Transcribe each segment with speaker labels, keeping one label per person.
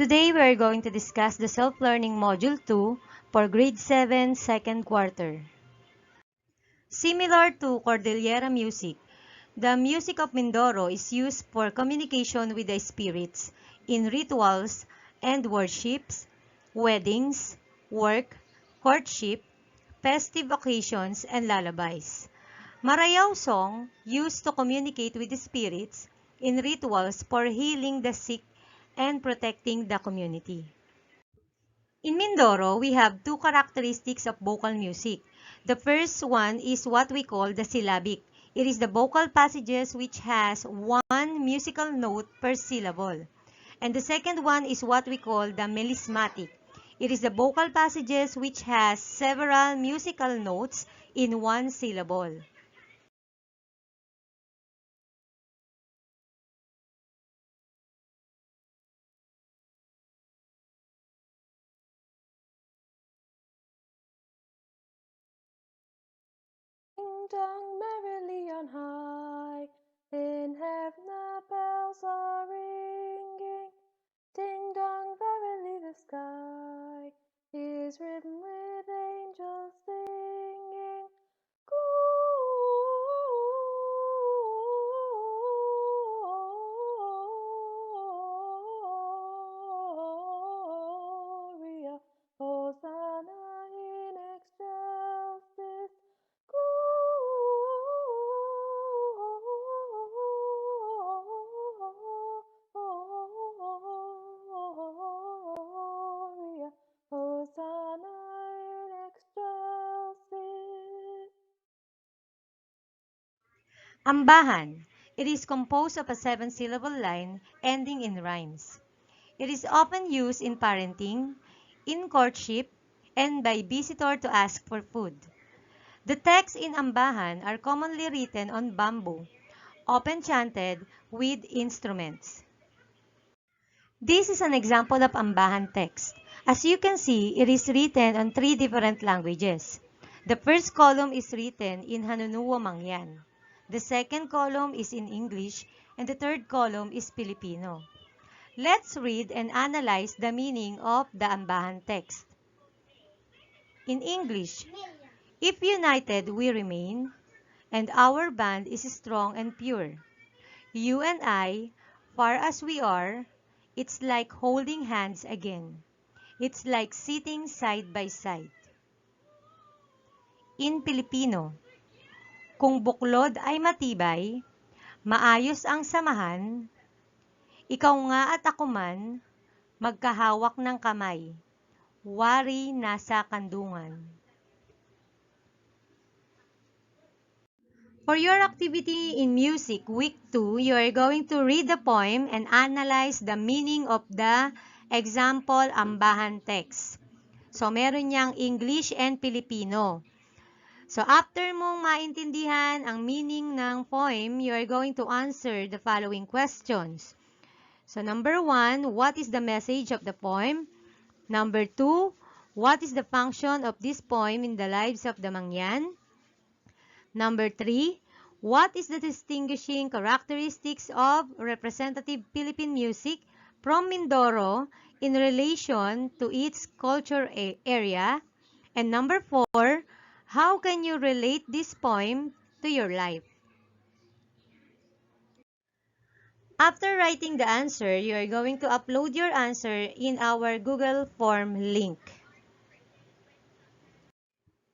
Speaker 1: Today we are going to discuss the Self-Learning Module 2 for Grade 7, second quarter. Similar to Cordillera music, the music of Mindoro is used for communication with the spirits in rituals and worships, weddings, work, courtship, festive occasions, and lullabies. Marayaw song used to communicate with the spirits in rituals for healing the sick and protecting the community. In Mindoro, we have two characteristics of vocal music. The first one is what we call the syllabic. It is the vocal passages which has one musical note per syllable. And the second one is what we call the melismatic. It is the vocal passages which has several musical notes in one syllable.
Speaker 2: Ding dong merrily on high, in heaven the bells are ringing. Ding dong verily the sky is ridden with angels singing. Gloria, Hosanna in excelsis. Gloria, Hosanna in excelsis.
Speaker 1: Ambahan. It is composed of a 7-syllable line ending in rhymes. It is often used in parenting, in courtship, and by visitor to ask for food. The texts in Ambahan are commonly written on bamboo, often chanted with instruments. This is an example of Ambahan text. As you can see, it is written on 3 different languages. The first column is written in Hanunuwa Mangyan. The second column is in English, and the third column is Filipino. Let's read and analyze the meaning of the Ambahan text. In English, if united we remain, and our band is strong and pure. You and I, far as we are, it's like holding hands again. It's like sitting side by side. In Filipino, kung buklod ay matibay, maayos ang samahan, ikaw nga at ako man, magkahawak ng kamay, wari nasa kandungan. For your activity in Music Week 2, you are going to read the poem and analyze the meaning of the example Ambahan text. So, meron niyang English and Filipino. So, after mong maintindihan ang meaning ng poem, you are going to answer the following questions. So, number 1, what is the message of the poem? Number 2, what is the function of this poem in the lives of the Mangyan? Number 3, what is the distinguishing characteristics of representative Philippine music from Mindoro in relation to its culture area? And number 4, how can you relate this poem to your life? After writing the answer, you are going to upload your answer in our Google Form link.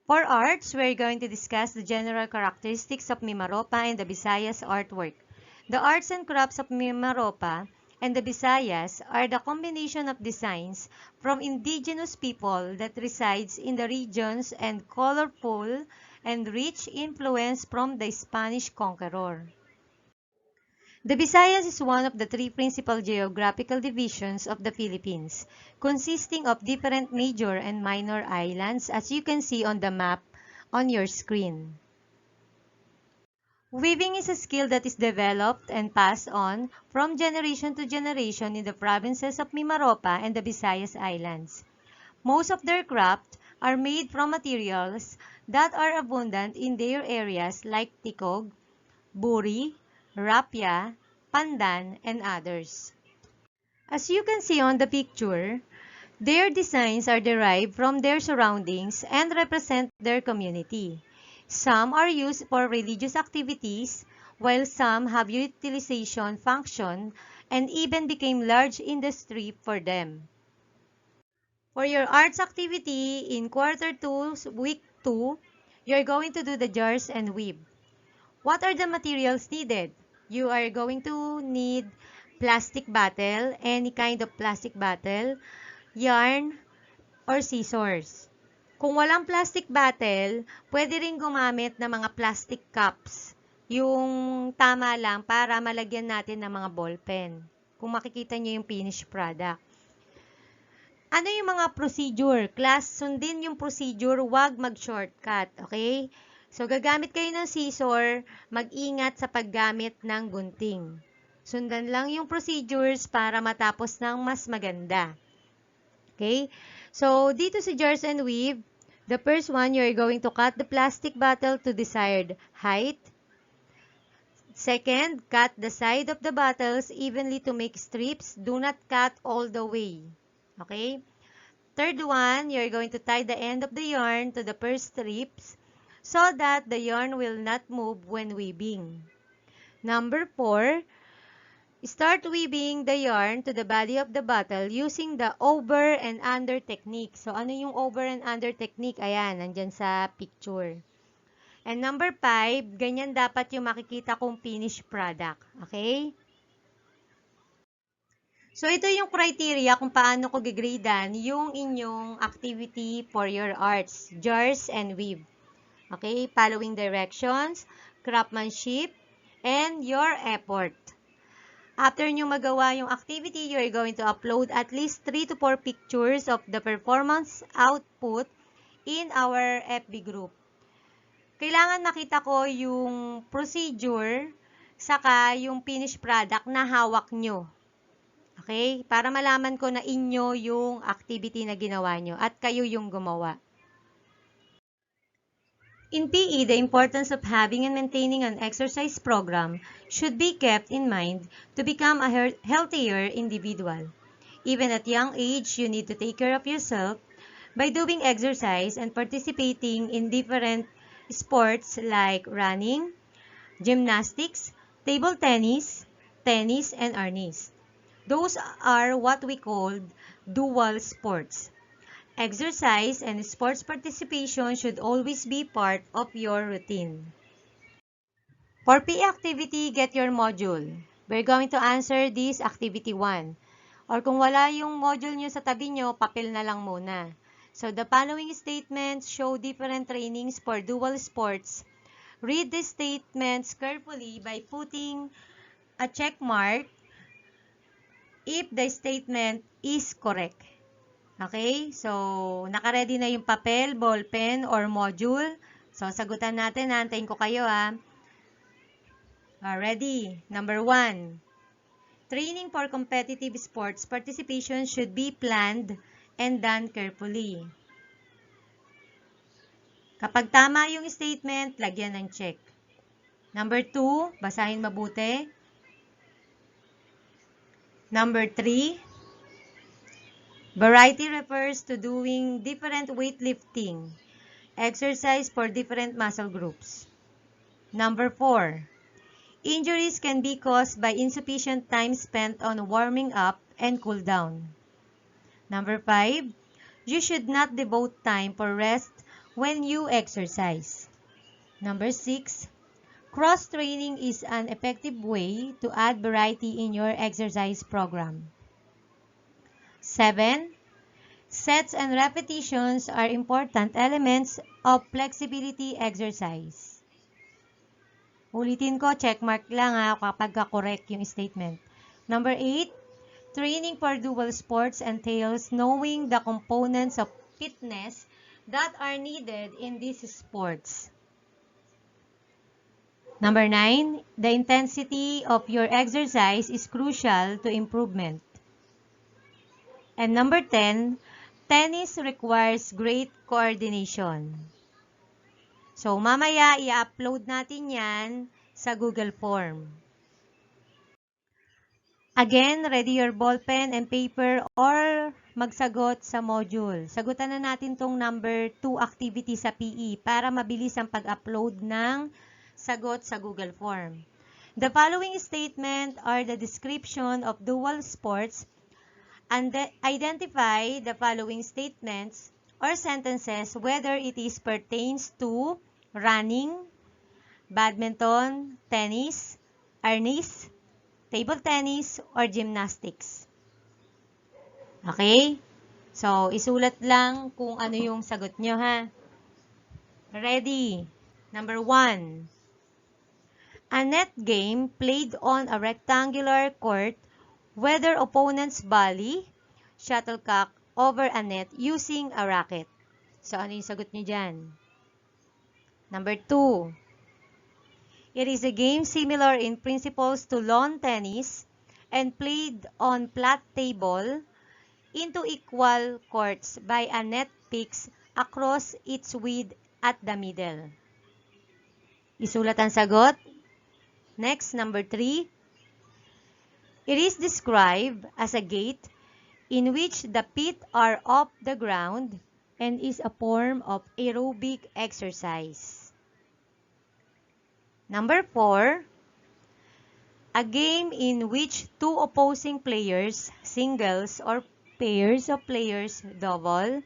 Speaker 1: For arts, we're going to discuss the general characteristics of Mimaropa and the Visayas artwork. The arts and crafts of Mimaropa and the Visayas are the combination of designs from indigenous people that resides in the regions and colorful and rich influence from the Spanish conqueror. The Visayas is one of the 3 principal geographical divisions of the Philippines, consisting of different major and minor islands as you can see on the map on your screen. Weaving is a skill that is developed and passed on from generation to generation in the provinces of Mimaropa and the Visayas Islands. Most of their craft are made from materials that are abundant in their areas like tikog, buri, rapia, pandan, and others. As you can see on the picture, their designs are derived from their surroundings and represent their community. Some are used for religious activities, while some have utilization function and even became large industry for them. For your arts activity in quarter 2, week 2, you're going to do the jars and weave. What are the materials needed? You are going to need plastic bottle, any kind of plastic bottle, yarn, or scissors. Kung walang plastic bottle, pwede rin gumamit ng mga plastic cups. Yung tama lang para malagyan natin ng mga ballpen. Kung makikita nyo yung finished product. Ano yung mga procedure? Class, sundin yung procedure, wag mag-shortcut. Okay? So, gagamit kayo ng scissor, mag-ingat sa paggamit ng gunting. Sundan lang yung procedures para matapos ng mas maganda. Okay? So, dito sa jars and weave, the first one, you're going to cut the plastic bottle to desired height. Second, cut the side of the bottles evenly to make strips. Do not cut all the way. Okay? Third one, you're going to tie the end of the yarn to the first strips so that the yarn will not move when weaving. Number 4, start weaving the yarn to the body of the bottle using the over and under technique. So, ano yung over and under technique? Ayan, nandyan sa picture. And number 5, ganyan dapat yung makikita kong finished product. Okay? So, ito yung criteria kung paano ko gigradean yung inyong activity for your arts, jars and weave. Okay? Following directions, craftsmanship, and your effort. After nyo magawa yung activity, you're going to upload at least 3 to 4 pictures of the performance output in our FB group. Kailangan makita ko yung procedure, saka yung finished product na hawak nyo. Okay? Para malaman ko na inyo yung activity na ginawa nyo at kayo yung gumawa. In PE, the importance of having and maintaining an exercise program should be kept in mind to become a healthier individual. Even at young age, you need to take care of yourself by doing exercise and participating in different sports like running, gymnastics, table tennis, tennis, and arnis. Those are what we call dual sports. Exercise and sports participation should always be part of your routine. For PE activity, get your module. We're going to answer this activity 1. Or kung wala yung module nyo sa tabi nyo, papel na lang muna. So the following statements show different trainings for dual sports. Read the statements carefully by putting a check mark if the statement is correct. Okay? So, naka-ready na yung papel, ballpen, or module. So, sagutan natin. Hantayin ko kayo, ha. Ready? Number 1. Training for competitive sports participation should be planned and done carefully. Kapag tama yung statement, lagyan ng check. Number 2, basahin mabuti. Number 3, variety refers to doing different weightlifting, exercise for different muscle groups. Number 4, injuries can be caused by insufficient time spent on warming up and cool down. Number 5, you should not devote time for rest when you exercise. Number 6, cross-training is an effective way to add variety in your exercise program. 7, sets and repetitions are important elements of flexibility exercise. Ulitin ko, check mark lang kapag correct yung statement. Number 8, training for dual sports entails knowing the components of fitness that are needed in these sports. Number 9, the intensity of your exercise is crucial to improvement. And number 10, tennis requires great coordination. So, mamaya i-upload natin yan sa Google Form. Again, ready your ballpen and paper or magsagot sa module. Sagutan na natin tong number 2 activity sa PE para mabilis ang pag-upload ng sagot sa Google Form. The following statement are the description of dual sports, and identify the following statements or sentences whether it is pertains to running, badminton, tennis, arnis, table tennis, or gymnastics. Okay? So, isulat lang kung ano yung sagot nyo, ha? Ready? Number 1. A net game played on a rectangular court, whether opponents volley, shuttlecock over a net using a racket. So, ano yung sagot nyo dyan? Number 2. It is a game similar in principles to lawn tennis and played on flat table into equal courts by a net fixed across its width at the middle. Isulat ang sagot. Next, number 3. It is described as a gate in which the feet are off the ground and is a form of aerobic exercise. Number 4, a game in which two opposing players, singles or pairs of players, double,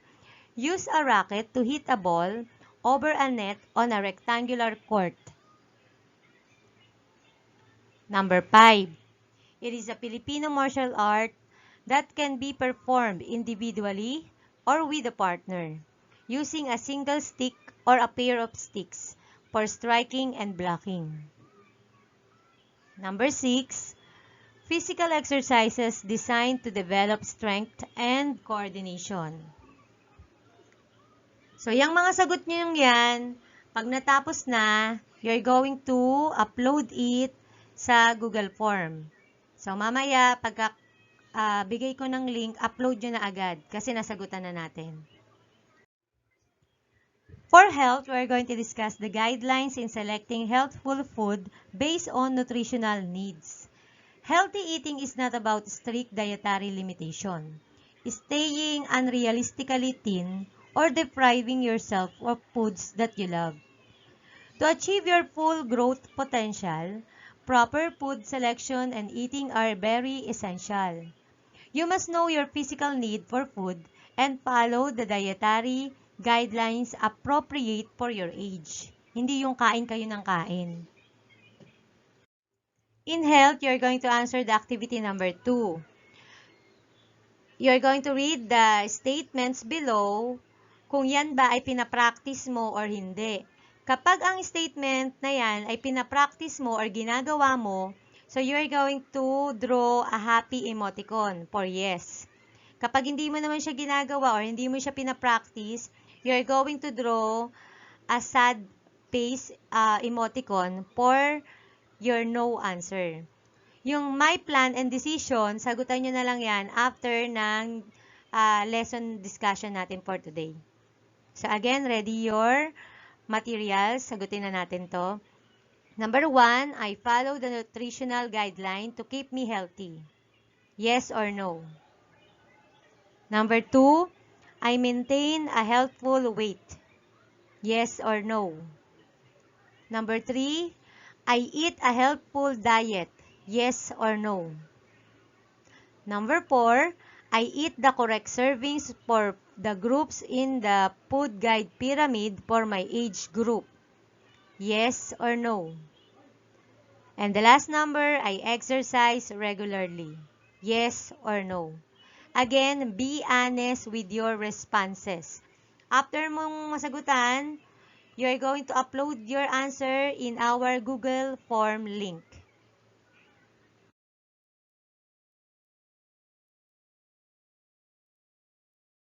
Speaker 1: use a racket to hit a ball over a net on a rectangular court. Number 5, it is a Filipino martial art that can be performed individually or with a partner, using a single stick or a pair of sticks for striking and blocking. Number 6, physical exercises designed to develop strength and coordination. So, yung mga sagot nyo yan, pag natapos na, you're going to upload it sa Google Form. So, mamaya, pagka bigay ko ng link, upload nyo na agad kasi nasagutan na natin. For health, we're going to discuss the guidelines in selecting healthful food based on nutritional needs. Healthy eating is not about strict dietary limitation, staying unrealistically thin, or depriving yourself of foods that you love. To achieve your full growth potential, proper food selection and eating are very essential. You must know your physical need for food and follow the dietary guidelines appropriate for your age. Hindi yung kain kayo ng kain. In health, you're going to answer the activity number 2. You're going to read the statements below kung yan ba ay pinapractice mo or hindi. Kapag ang statement na yan ay pinapractice mo or ginagawa mo, so you're going to draw a happy emoticon for yes. Kapag hindi mo naman siya ginagawa or hindi mo siya pinapractice, you're going to draw a sad face emoticon for your no answer. Yung my plan and decision, sagutan nyo na lang yan after ng lesson discussion natin for today. So again, ready your materials. Sagutin na natin to. Number 1, I follow the nutritional guideline to keep me healthy. Yes or no? Number 2, I maintain a healthful weight. Yes or no? Number 3, I eat a healthful diet. Yes or no? Number 4, I eat the correct servings for the groups in the food guide pyramid for my age group. Yes or no? And the last number, I exercise regularly. Yes or no? Again, be honest with your responses. After mong masagutan, you're going to upload your answer in our Google Form link.